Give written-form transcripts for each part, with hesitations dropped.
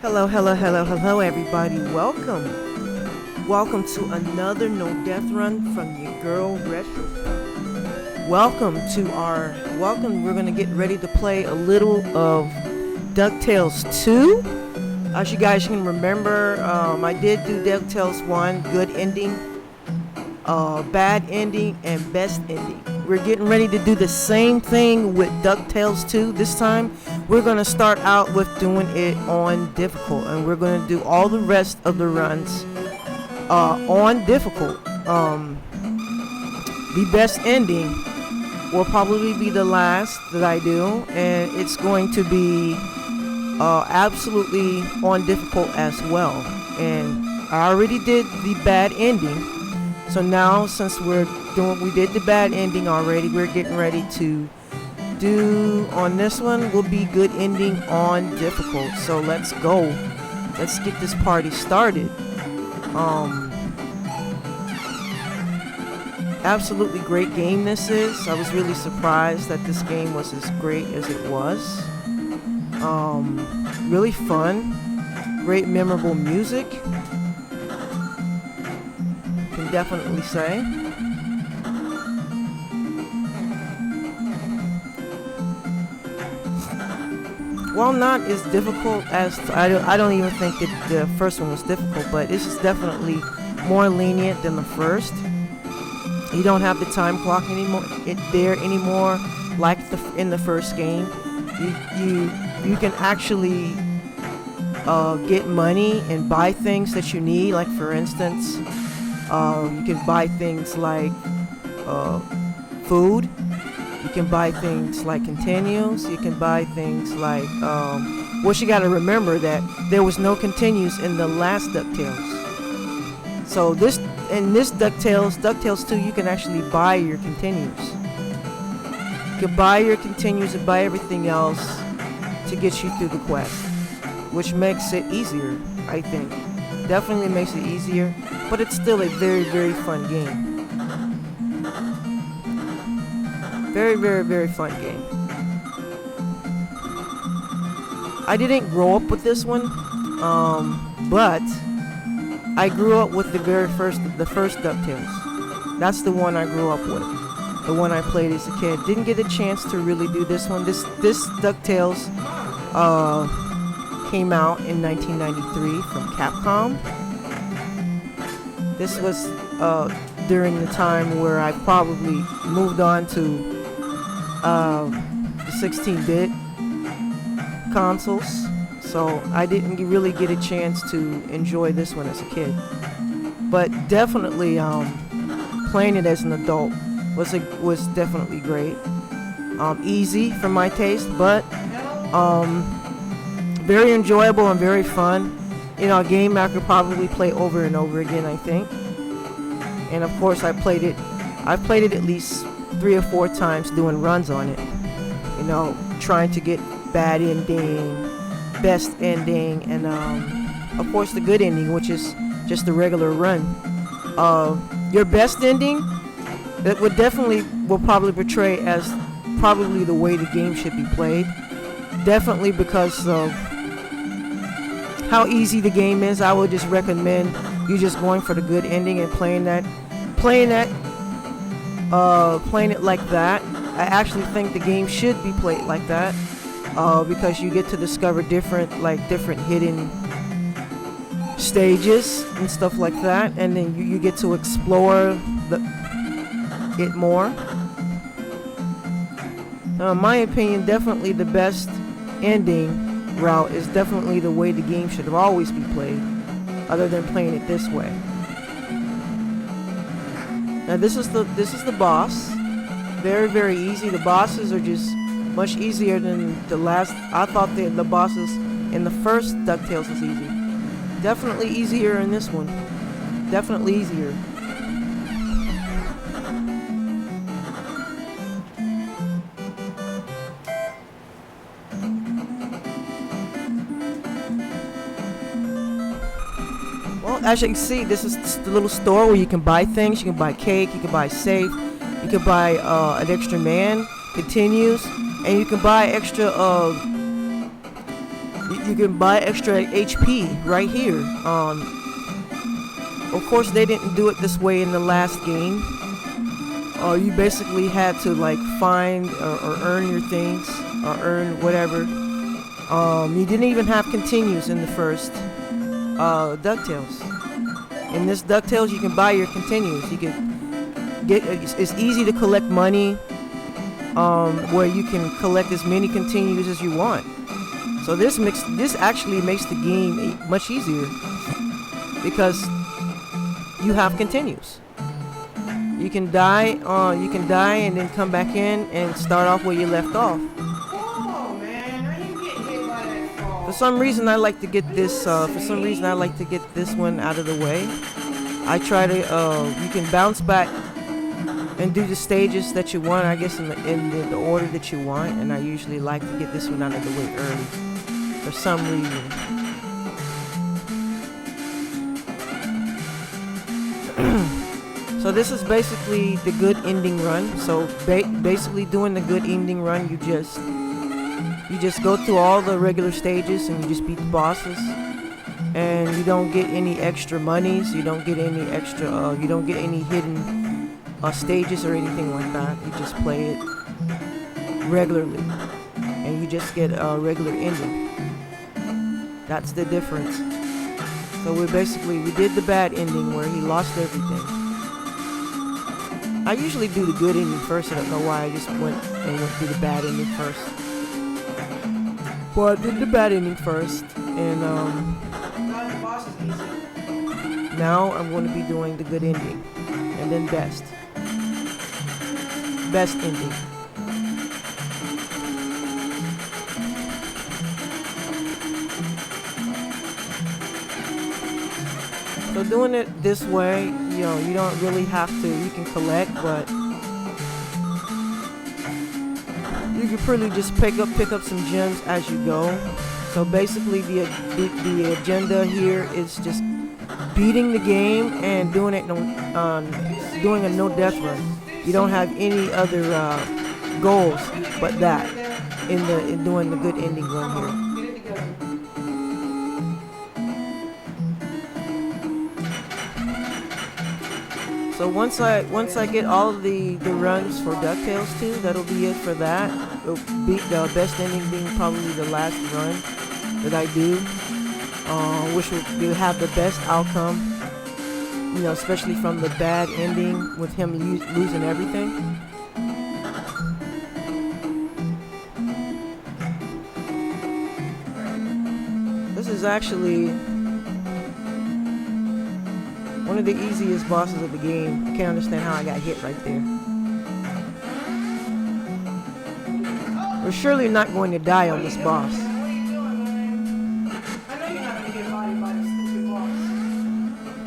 Hello, hello, hello, hello, everybody. Welcome. Welcome to another No Death Run from your girl, Retro. Welcome. We're going to get ready to play a little of Ducktales 2. As you guys can remember, I did do Ducktales 1, good ending, bad ending, and best ending. We're getting ready to do the same thing with Ducktales 2 this time. We're going to start out with doing it on difficult, and we're going to do all the rest of the runs on difficult. The best ending will probably be the last that I do, and it's going to be absolutely on difficult as well. And I already did the bad ending, so now since we did the bad ending already, we're getting ready to do on this one will be good ending on difficult. So let's go. Let's get this party started. Absolutely great game this is. I was really surprised that this game was as great as it was. Really fun. Great memorable music. Can definitely say. While not as difficult as I don't even think that the first one was difficult, but this is definitely more lenient than the first. You don't have the time clock anymore like in the first game. You can actually get money and buy things that you need. Like for instance, you can buy things like food. You can buy things like continues. You can buy things like you got to remember that there was no continues in the last DuckTales. So in this DuckTales 2, you can actually buy your continues. You can buy your continues and buy everything else to get you through the quest, which makes it easier, I think. Definitely makes it easier, but it's still a very, very fun game. Very, very, very fun game. I didn't grow up with this one, but I grew up with the first DuckTales. That's the one I grew up with. The one I played as a kid. Didn't get a chance to really do this one. This DuckTales came out in 1993 from Capcom. This was during the time where I probably moved on to the 16-bit consoles, so I didn't really get a chance to enjoy this one as a kid. But definitely, playing it as an adult was definitely great. Easy for my taste, but very enjoyable and very fun. You know, a game I could probably play over and over again, I think. And of course, I've played it at least 3 or 4 times doing runs on it. You know, trying to get bad ending, best ending, and of course the good ending, which is just the regular run. Your best ending, that will probably portray as probably the way the game should be played. Definitely because of how easy the game is. I would just recommend you just going for the good ending and playing it like that. I actually think the game should be played like that, because you get to discover different hidden stages and stuff like that, and then you get to explore it more. In my opinion, definitely the best ending route is definitely the way the game should have always be played, other than playing it this way. Now this is the boss. Very, very easy. The bosses are just much easier than the last. I thought the bosses in the first DuckTales was easy. Definitely easier in this one. Definitely easier. Well, as you can see, this is the little store where you can buy things. You can buy cake. You can buy safe. You can buy an extra man, continues, and you can buy extra You can buy extra HP right here. Of course, they didn't do it this way in the last game. You basically had to like find or earn your things or earn whatever. You didn't even have continues in the first Ducktales. In this Ducktales, you can buy your continues. You can get. It's easy to collect money, where you can collect as many continues as you want. So this actually makes the game much easier because you have continues. You can die and then come back in and start off where you left off. Oh man, are you getting hit by that fall? For some reason, I like to get this. One out of the way. I try to. You can bounce back and do the stages that you want. I guess in the order that you want. And I usually like to get this one out of the way early. For some reason. So this is basically the good ending run. So basically doing the good ending run, you just go through all the regular stages and you just beat the bosses. And you don't get any extra monies. You don't get any extra. You don't get any hidden stages or anything like that. You just play it regularly, and you just get a regular ending. That's the difference. So we did the bad ending where he lost everything. I usually do the good ending first. I don't know why I just went through the bad ending first. But I did the bad ending first, and now I'm going to be doing the good ending, and then best ending. So doing it this way, you don't really have to. You can collect, but you can pretty just pick up some gems as you go. So basically, the agenda here is just beating the game and doing a no death run. You don't have any other goals but that in doing the good ending run here. So once I get all of the runs for DuckTales 2, that'll be it for that. It'll be the best ending being probably the last run that I do, which will have the best outcome. Especially from the bad ending with him losing everything. This is actually one of the easiest bosses of the game. I can't understand how I got hit right there. We're surely not going to die on this boss.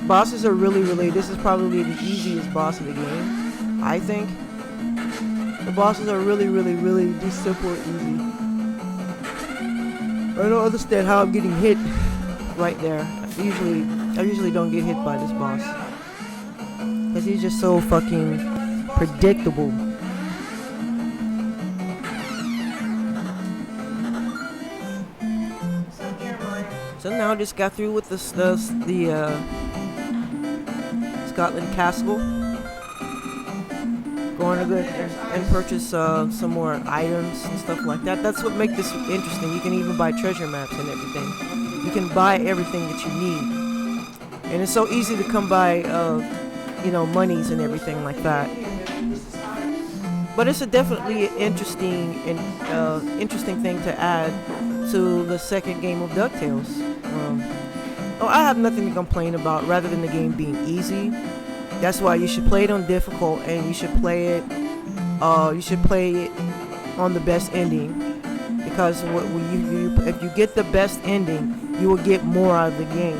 Bosses are really, this is probably the easiest boss of the game, I think. The bosses are really just simple and easy. I don't understand how I'm getting hit right there. I usually don't get hit by this boss, because he's just so fucking predictable. So now I just got through with the Scotland Castle. Going to go and purchase some more items and stuff like that. That's what makes this interesting. You can even buy treasure maps and everything. You can buy everything that you need, and it's so easy to come by, monies and everything like that. But it's definitely an interesting thing to add to the second game of DuckTales. I have nothing to complain about, rather than the game being easy. That's why you should play it on difficult, and you should play it on the best ending, because if you get the best ending, you will get more out of the game.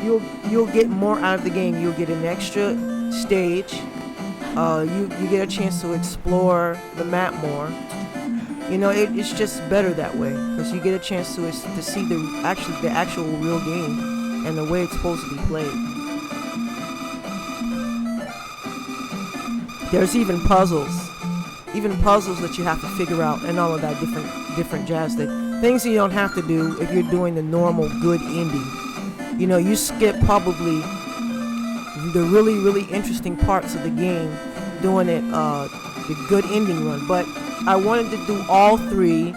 You'll get more out of the game. You'll get an extra stage. You get a chance to explore the map more. It's just better that way, because you get a chance to see the actual real game and the way it's supposed to be played. There's even puzzles that you have to figure out, and all of that different jazz that things you don't have to do if you're doing the normal good ending. You know, you skip probably the really interesting parts of the game doing it the good ending run. But I wanted to do all three,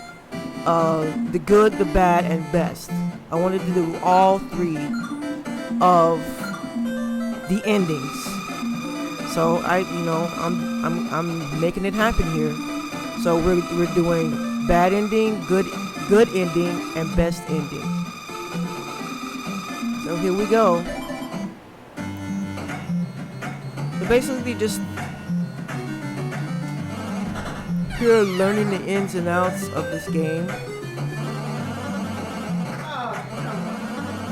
the good, the bad, and best. I wanted to do all three of the endings. So I'm making it happen here. So we're doing bad ending, good ending, and best ending. So here we go. So basically just pure learning the ins and outs of this game.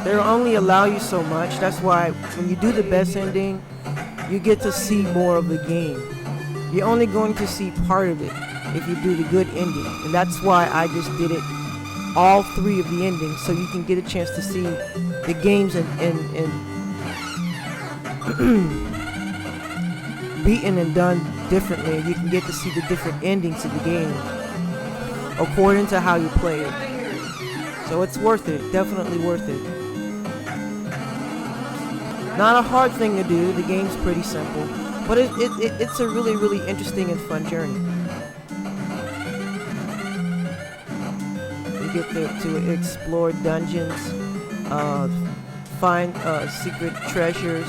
They'll only allow you so much. That's why when you do the best ending, you get to see more of the game. You're only going to see part of it if you do the good ending. And that's why I just did it all three of the endings, so you can get a chance to see the games and beaten and done differently. You can get to see the different endings of the game according to how you play it. So it's worth it, definitely worth it. Not a hard thing to do, the game's pretty simple, but it's a really interesting and fun journey. You get to explore dungeons, find secret treasures,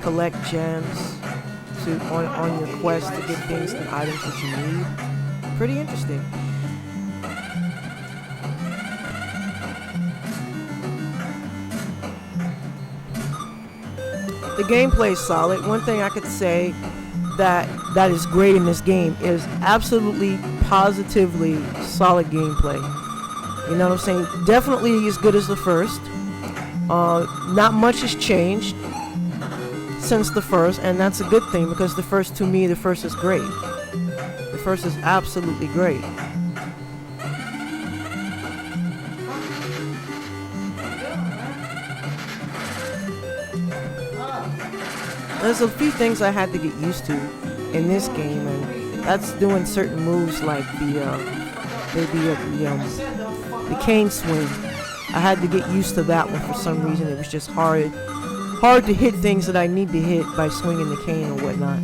collect gems on your quest to get things and items that you need. Pretty interesting. The gameplay is solid. One thing I could say that is great in this game is absolutely, positively solid gameplay. You know what I'm saying? Definitely as good as the first. Not much has changed since the first, and that's a good thing because the first is great. The first is absolutely great. There's a few things I had to get used to in this game, and that's doing certain moves like the cane swing. I had to get used to that one for some reason. It was just hard to hit things that I need to hit by swinging the cane or whatnot.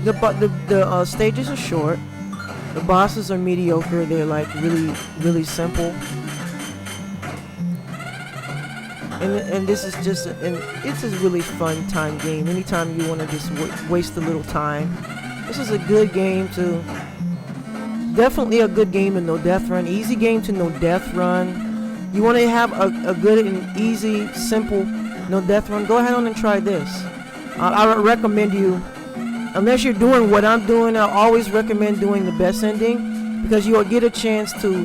The stages are short. The bosses are mediocre. They're like really simple. And this is just it's a really fun time game. Anytime you want to just waste a little time, this is a good game to. Definitely a good game to no death run. Easy game to no death run. You want to have a good and easy, simple no death run. Go ahead on and try this. I would recommend you. Unless you're doing what I'm doing, I always recommend doing the best ending because you'll get a chance to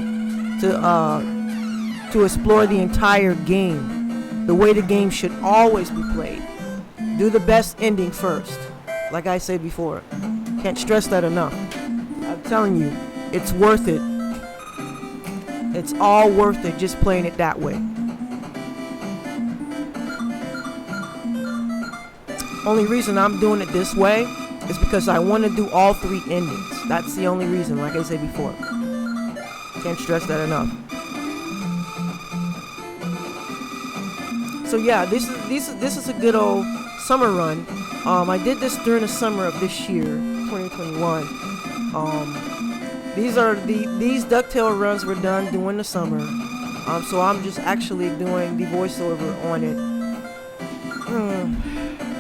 explore the entire game, the way the game should always be played. Do the best ending first, like I said before. Can't stress that enough. I'm telling you, it's worth it. It's all worth it just playing it that way. Only reason I'm doing it this way is because I want to do all three endings. That's the only reason, like I said before. Can't stress that enough. So yeah, this is a good old summer run. I did this during the summer of this year, 2021. These Ducktale runs were done during the summer. So I'm just actually doing the voiceover on it.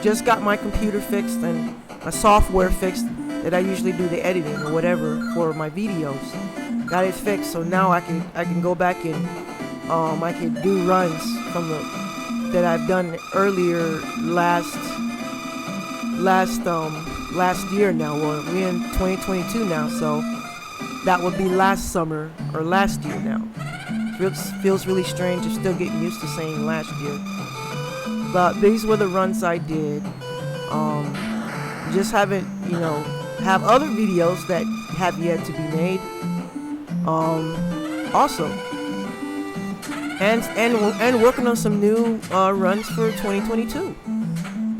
Just got my computer fixed and my software fixed that I usually do the editing or whatever for my videos. Got it fixed, so now I can go back and I can do runs from that I've done earlier last year now. Well, we're in 2022 now, so that would be last summer or last year now. It feels really strange. I'm still getting used to saying last year. But these were the runs I did. Just haven't, have other videos that have yet to be made. Also, and working on some new runs for 2022.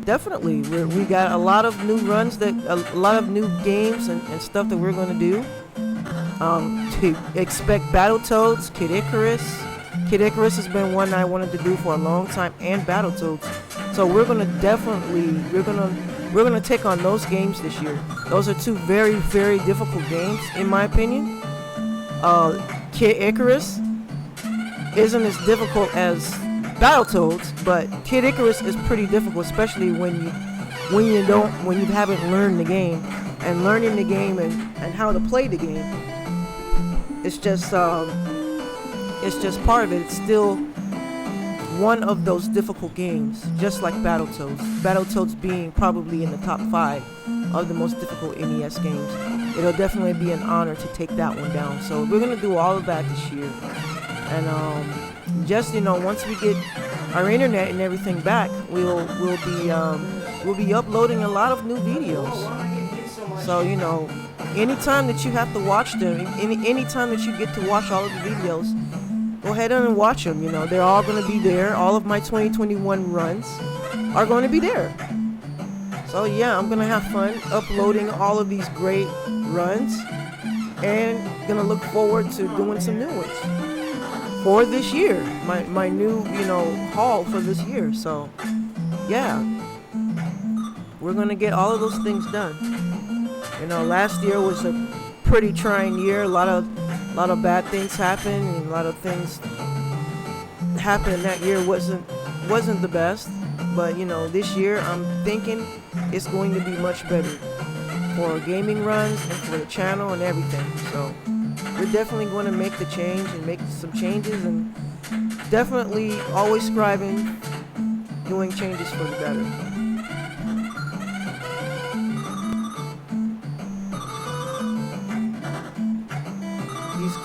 Definitely, we got a lot of new runs a lot of new games and stuff that we're going to do. To expect Battletoads, Kid Icarus. Kid Icarus has been one I wanted to do for a long time, and Battletoads. So we're gonna take on those games this year. Those are two very, very difficult games in my opinion. Kid Icarus isn't as difficult as Battletoads, but Kid Icarus is pretty difficult, especially when you haven't learned the game, and learning the game and how to play the game. It's just part of it. It's still one of those difficult games, just like Battletoads. Battletoads being probably in the top 5 of the most difficult NES games. It'll definitely be an honor to take that one down. So we're gonna do all of that this year, and just once we get our internet and everything back, we'll be uploading a lot of new videos. So anytime that you have to watch them, anytime that you get to watch all of the videos, go ahead and watch them. They're all going to be there. All of my 2021 runs are going to be there. So yeah, I'm going to have fun uploading all of these great runs, and going to look forward to doing some new ones for this year. My new, haul for this year. So yeah, we're going to get all of those things done. Last year was a pretty trying year. A lot of bad things happened, and a lot of things happened that year wasn't the best. But this year I'm thinking it's going to be much better for gaming runs and for the channel and everything. So we're definitely going to make the change and make some changes, and definitely always striving, doing changes for the better.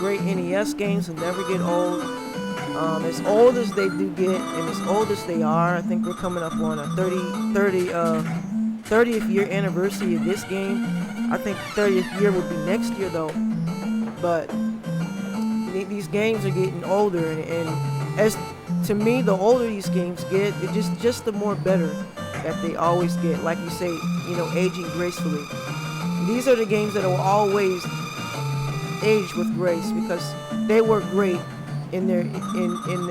Great NES games will never get old. As old as they do get, and as old as they are, I think we're coming up on a 30th year anniversary of this game. I think 30th year would be next year though. But these games are getting older, and as to me, the older these games get, it just the more better that they always get. Like you say, aging gracefully. These are the games that will always age with grace, because they were great in their prime, in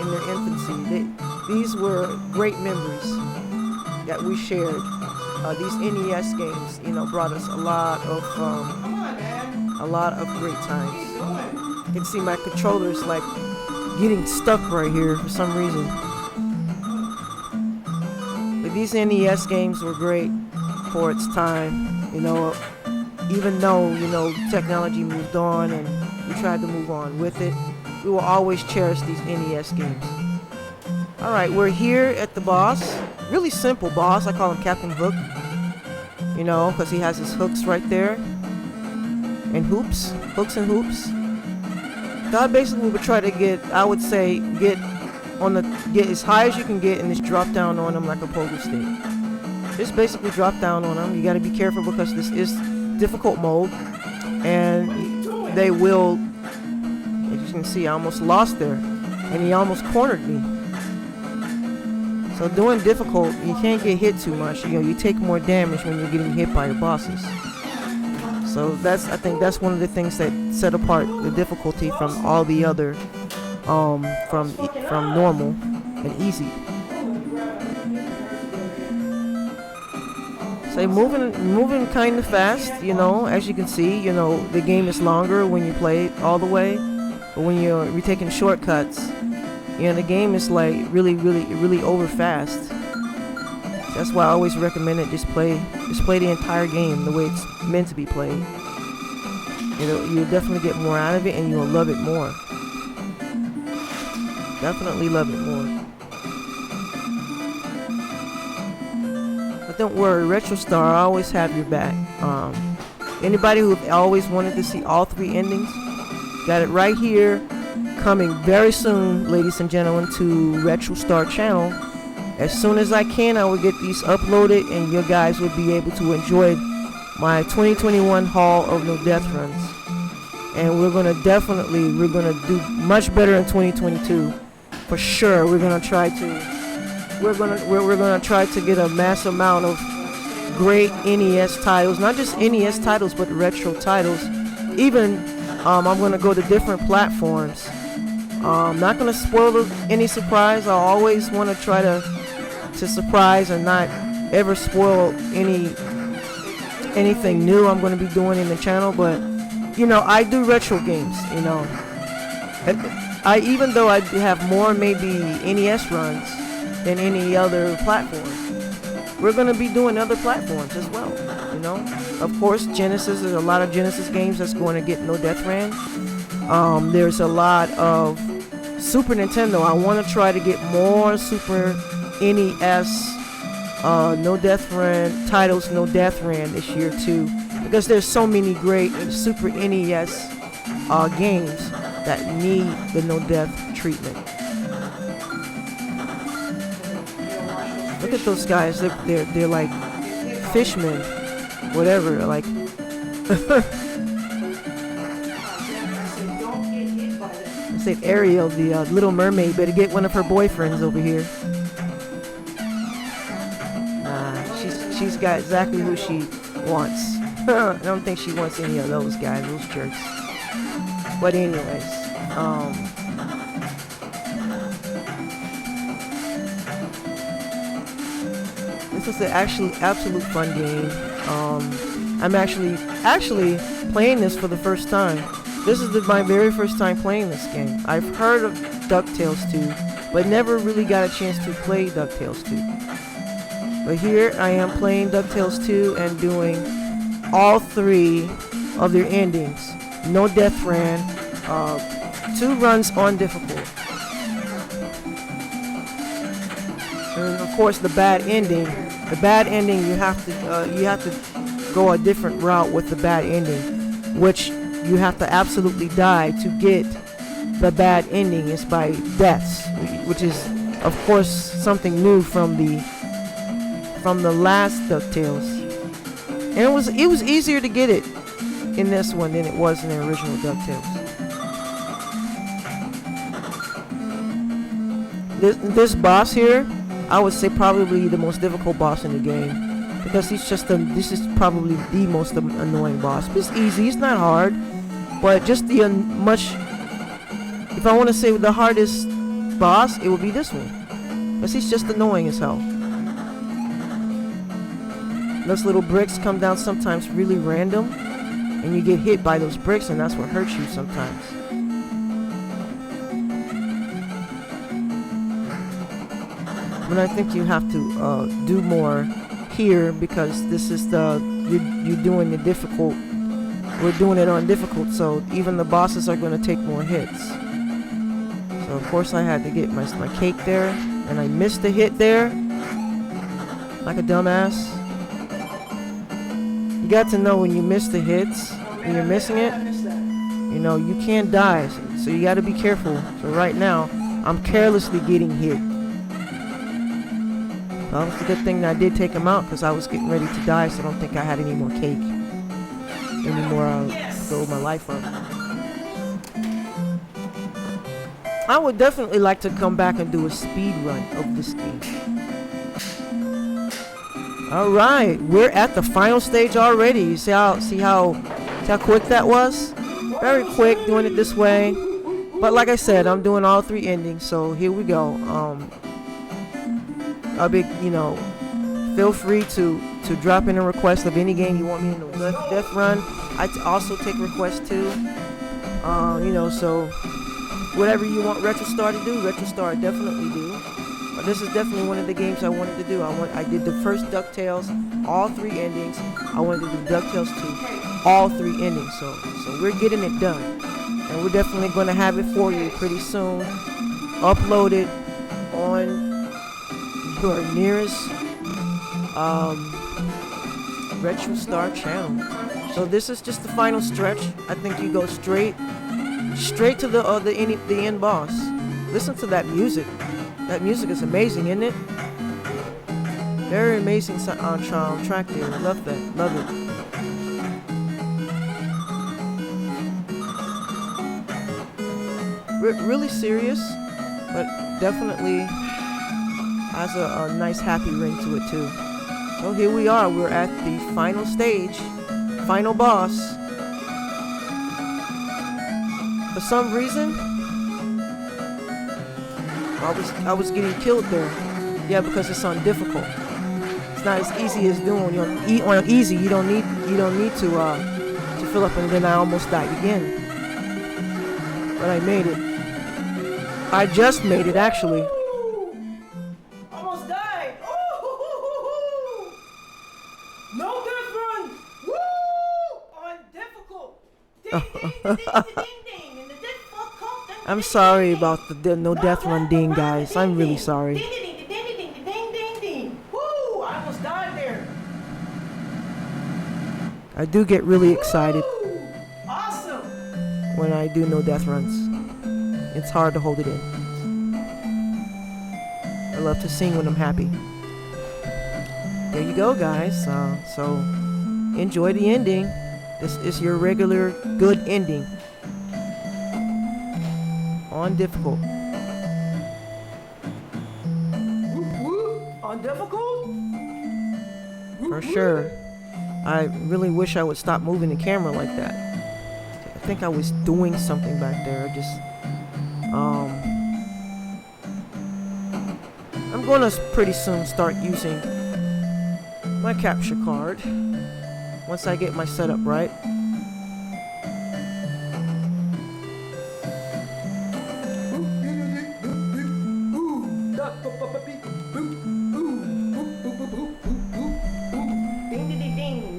their infancy. These were great memories that we shared. These NES games, brought us a lot of great times. You can see my controller's like getting stuck right here for some reason. But these NES games were great for its time. Even though, technology moved on and we tried to move on with it, we will always cherish these NES games. Alright, we're here at the boss. Really simple boss. I call him Captain Hook. Because he has his hooks right there. And hooks and hoops. God basically would try to get as high as you can get and just drop down on him like a pogo stick. Just basically drop down on him. You got to be careful, because this is difficult mode, and they will, as you can see, I almost lost there, and he almost cornered me. So doing difficult, you can't get hit too much. You take more damage when you're getting hit by your bosses. So I think that's one of the things that set apart the difficulty from all the other, from normal and easy. So moving kind of fast, as you can see, the game is longer when you play it all the way, but when you're taking shortcuts, the game is like really, really, really over fast. That's why I always recommend it. Just play the entire game the way it's meant to be played. You'll definitely get more out of it, and you'll love it more. Definitely love it more. But don't worry, RetroStar, I always have your back. Anybody who always wanted to see all 3 endings, got it right here, coming very soon, ladies and gentlemen, to RetroStar channel. As soon as I can, I will get these uploaded, and your guys will be able to enjoy my 2021 haul of No Death Runs. and we're gonna do much better in 2022 for sure. We're gonna try to get a mass amount of great NES titles, not just NES titles, but retro titles. Even I'm gonna go to different platforms. Not gonna spoil any surprise. I always want to try to surprise and not ever spoil anything new I'm going to be doing in the channel. But I do retro games. Even though I have more maybe NES runs than any other platform, we're going to be doing other platforms as well. Of course, Genesis. There's a lot of Genesis games that's going to get no death ran. There's a lot of Super Nintendo. I want to try to get more Super NES no death ran titles, no death ran this year too, because there's so many great Super NES games that need the no death treatment. Look at those guys. They're like fishmen, whatever. Like. Said Ariel, the Little Mermaid, better get one of her boyfriends over here. She's got exactly who she wants. I don't think she wants any of those guys, those jerks. But anyways, this is an absolute fun game. I'm actually playing this for the first time. This is my very first time playing this game. I've heard of Ducktales 2, but never really got a chance to play Ducktales 2. But here I am playing Ducktales 2 and doing all 3 of their endings. No death ran, 2 runs on difficult. And of course the bad ending. The bad ending, you have to go a different route with the bad ending, which you have to absolutely die to get the bad ending. Is by deaths, which is of course something new from the last Ducktales. And it was easier to get it in this one than it was in the original Ducktales. This boss here, I would say probably the most difficult boss in the game, because this is probably the most annoying boss. It's easy, it's not hard. But just if I want to say the hardest boss, it would be this one. Because he's just annoying as hell. Those little bricks come down sometimes really random, and you get hit by those bricks, and that's what hurts you sometimes. But I think you have to do more here, because this is you're doing the difficult. We're doing it on difficult, so even the bosses are going to take more hits. So of course I had to get my cake there, and I missed a hit there, like a dumbass. You got to know when you miss the hits, when you're missing it, you can't die, so you got to be careful. So right now, I'm carelessly getting hit. Well, it's a good thing that I did take him out, because I was getting ready to die, so I don't think I had any more cake. Anymore, I'll throw my life up. I would definitely like to come back and do a speed run of this game. Alright, we're at the final stage already. You see how quick that was? Very quick doing it this way. But like I said, I'm doing all 3 endings, so here we go. I'll be, feel free to drop in a request of any game you want me in the death run. I also take requests too. So whatever you want RetroStar to do, RetroStar definitely do. But this is definitely one of the games I wanted to do. I did the first Ducktales, all 3 endings. I wanted to do DuckTales 2, all 3 endings. So we're getting it done, and we're definitely going to have it for you pretty soon, uploaded on your nearest RetroStar channel. So this is just the final stretch. I think you go straight to the end boss. Listen to that music. That music is amazing, isn't it? Very amazing track there. Love that. Love it. really serious, but definitely has a nice happy ring to it too. So here we are. We're at the final stage, final boss. For some reason, I was getting killed there. Yeah, because it's on difficult. It's not as easy as doing on easy. You don't need to fill up, and then I almost died again. But I made it. I just made it actually. Ooh, almost died. Ooh, no different. Woo! On difficult. Ding, ding, ding, ding, ding, ding. And the difficult. I'm sorry about the no death run ding, guys. I'm really sorry. Ding, ding, ding, ding, ding, ding, ding, ding. Woo! I almost died there. I do get really excited Woo! Awesome. when I do no death runs. It's hard to hold it in. I love to sing when I'm happy. There you go, guys. So enjoy the ending. This is your regular good ending on difficult. On difficult? For sure. I really wish I would stop moving the camera like that. I think I was doing something back there. I'm gonna pretty soon start using my capture card once I get my setup right.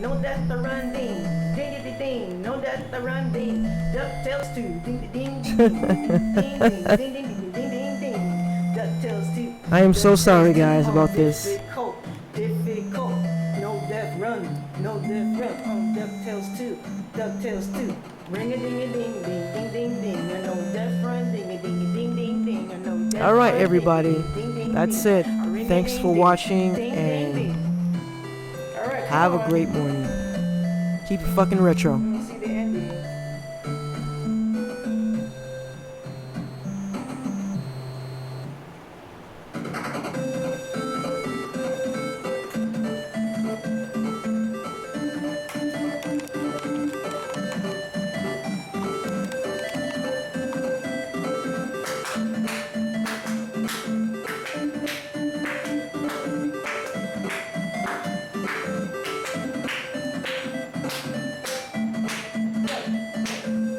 No death to run ding. Ding ding ding. No death to run ding. Ducktales 2. Ding ding ding. Ding ding ding ding ding ding. Ducktales 2. I am so sorry, guys, about this. Difficult. Difficult. No death run. No death run on Ducktales 2. Ducktales 2. Ring a ding a ding ding ding ding ding. No death run ding a ding a ding ding ding. No death. All right, run, everybody. ding, ding, ding, That's ding. it. Ring a Thanks ding, for ding, watching, ding, ding, and ding. All right, have come a on. great morning. Keep it fucking retro. Let me see the ending.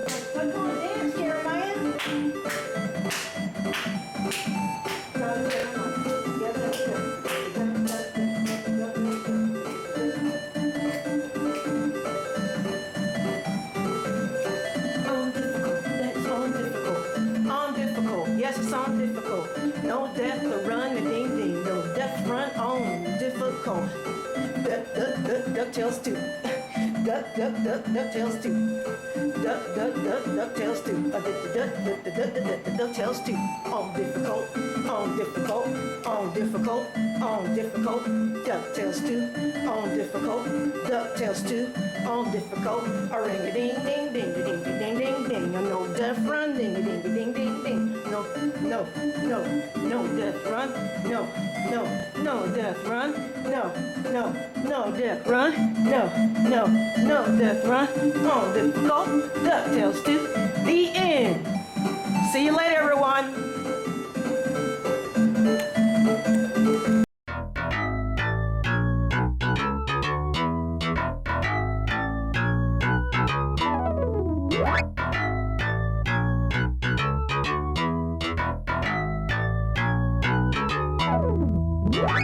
Let's go dance, Jeremiah. On difficult, that's on difficult. On difficult, yes, it's on difficult. No death to run, a ding ding. No death run on difficult. Ducktales 2. Ducktales 2. Ducktales 2. Ducktales 2. On difficult, on difficult, on difficult, on difficult. Ducktales 2. On difficult. Ducktales 2. On difficult. A ring a ding ding ding ding ding ding ding ding. No death run, ding ding ding ding ding. No death run. No death run. No death run. No death run. On difficult. Ducktales 2. The end. See you later, everyone. What?